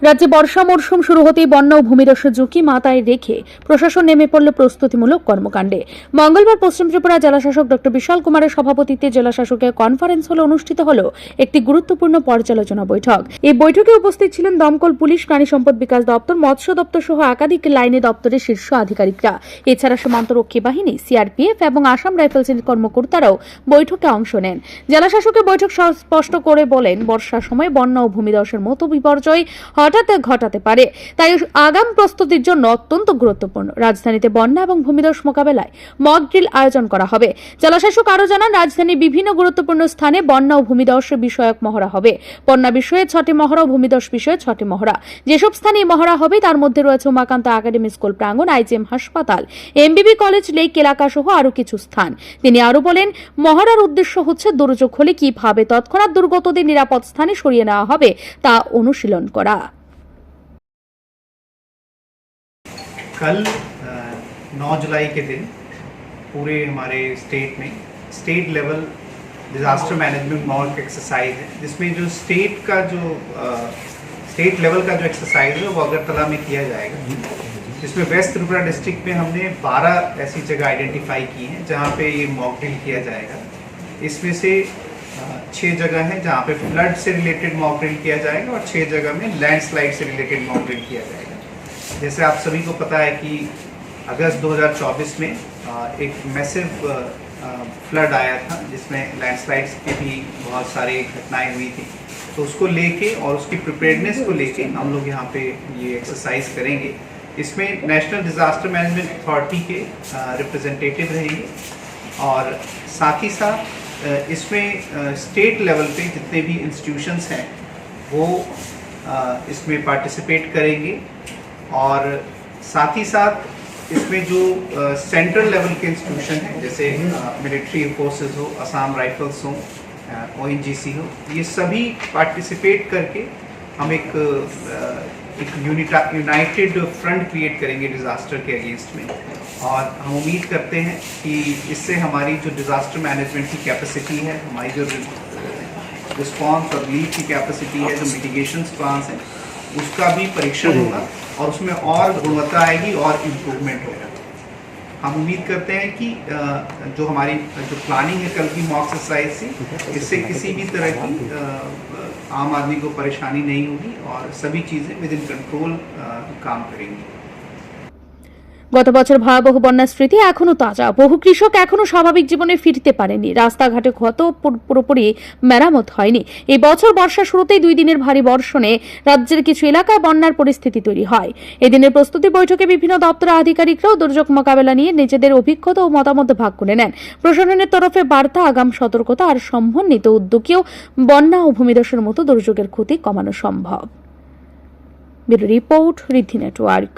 রাজ্যে বর্ষা মরশুম শুরু হতেই বন্যা ও ভূমিধসের ঝুঁকি মাথায় রেখে প্রশাসন নেমে পড়ল প্রস্তুতিমূলক কর্মকাণ্ডে। মঙ্গলবার পশ্চিম ত্রিপুরা জেলাশাসক ডক্টর বিশাল কুমারের সভাপতিত্বে জেলাশাসকের কনফারেন্স হলে অনুষ্ঠিত হল একটি গুরুত্বপূর্ণ পর্যালোচনা বৈঠক। এই বৈঠকে উপস্থিত ছিলেন দমকল, পুলিশ, প্রাণী সম্পদ বিকাশ দপ্তর, মৎস্য দপ্তর সহ একাধিক লাইনে দপ্তরের শীর্ষ আধিকারিকরা। এছাড়া সীমান্তরক্ষী বাহিনী, সিআরপিএফ এবং আসাম রাইফেলসের কর্মকর্তারাও বৈঠকে অংশ নেন। জেলাশাসকের বৈঠক স্পষ্ট করে বলেন, বর্ষার সময় বন্যা ও ভূমিধসের মতো বিপর্যয় হঠাৎ ঘটাতে পারে, তাই আগাম প্রস্তুতির জন্য অত্যন্ত গুরুত্বপূর্ণ। রাজধানীতে বন্যা এবং ভূমিধস মোকাবেলায় মক ড্রিল আয়োজন করা হবে। জেলাশাসক আরও জানান, রাজধানীর বিভিন্ন গুরুত্বপূর্ণ স্থানে বন্যা ও ভূমিধস বিষয়ক মহড়া হবে। বন্যা বিষয়ে 6টি মহড়া ও ভূমিধস বিষয়ে 6টি মহড়া। যেসব স্থানে মহড়া হবে তার মধ্যে রয়েছে উমাকান্ত একাডেমি স্কুল প্রাঙ্গণ, আইজিএম হাসপাতাল, এমবিবি কলেজ, লেক এলাকা সহ আরও কিছু স্থান। তিনি আরও বলেন, মহড়ার উদ্দেশ্য হচ্ছে দুর্যোগ হলে কিভাবে তৎক্ষণাৎ দুর্গতদের নিরাপদ স্থানে সরিয়ে নেওয়া হবে তা অনুশীলন করা। कल 9 जुलाई के दिन पूरे हमारे स्टेट में state level disaster management mock exercise है, जिसमें जो स्टेट लेवल का जो एक्सरसाइज है वो अगरतला में किया जाएगा। जिसमें वेस्ट त्रिपुरा डिस्ट्रिक्ट में हमने 12 ऐसी जगह आइडेंटिफाई की हैं जहाँ पे ये मॉक ड्रिल किया जाएगा। इसमें से 6 जगह हैं जहाँ पे फ्लड से रिलेटेड मॉक ड्रिल किया जाएगा और 6 जगह में लैंडस्लाइड से रिलेटेड मॉक ड्रिल किया जाएगा। जैसे आप सभी को पता है कि अगस्त 2024 में एक मैसिव फ्लड आया था, जिसमें लैंडस्लाइड्स की भी बहुत सारी घटनाएं हुई थी। तो उसको लेके और उसकी प्रिपेयर्डनेस को लेके हम लोग यहाँ पे ये एक्सरसाइज करेंगे। इसमें नेशनल डिज़ास्टर मैनेजमेंट अथॉरिटी के रिप्रेजेंटेटिव रहेंगे और साथ ही साथ इसमें स्टेट लेवल पे जितने भी इंस्टीट्यूशंस हैं वो इसमें पार्टिसिपेट करेंगे। और साथ ही साथ इसमें जो सेंट्रल लेवल के इंस्टीट्यूशन हैं, जैसे मिलिट्री फोर्सेस हो, असम राइफल्स हो, ओएनजीसी हो, ये सभी पार्टिसिपेट करके हम एक यूनाइटेड फ्रंट क्रिएट करेंगे डिज़ास्टर के अगेंस्ट में। और हम उम्मीद करते हैं कि इससे हमारी जो डिज़ास्टर मैनेजमेंट की कैपेसिटी है, हमारी जो रिस्पॉन्स और रिलीफ की कैपेसिटी है, जो मिटिगेशन प्लान्स हैं, उसका भी परीक्षण होगा और उसमें और गुणवत्ता आएगी और इम्प्रूवमेंट होगा। हम उम्मीद करते हैं कि जो हमारी जो प्लानिंग है कल की मॉक एक्सरसाइज से, इससे किसी भी तरह की आम आदमी को परेशानी नहीं होगी और सभी चीज़ें विद इन कंट्रोल काम करेंगी। গত বছর ভয়াবহ বন্যার স্মৃতি এখনো তাজা। বহু কৃষক এখনো স্বাভাবিক জীবনে ফিরতে পারেনি। রাস্তাঘাটে ক্ষত পুরোপুরি মেরামত হয়নি। এই বছর বর্ষা শুরুতেই 2 দিনের ভারী বর্ষণে রাজ্যের কিছু এলাকায় বন্যার পরিস্থিতি তৈরি হয়। এদিনের প্রস্তুতি বৈঠকে বিভিন্ন দপ্তরের আধিকারিকরাও দুর্যোগ মোকাবেলা নিয়ে নিজেদের অভিজ্ঞতা ও মতামত ভাগ করে নেন। প্রশাসনের তরফে বার্তা, আগাম সতর্কতা আর সমন্বিত উদ্যোগেও বন্যা ও ভূমিধসের মতো দুর্যোগের ক্ষতি কমানো সম্ভব। ব্যুরো রিপোর্ট, ঋদ্ধি নেটওয়ার্ক।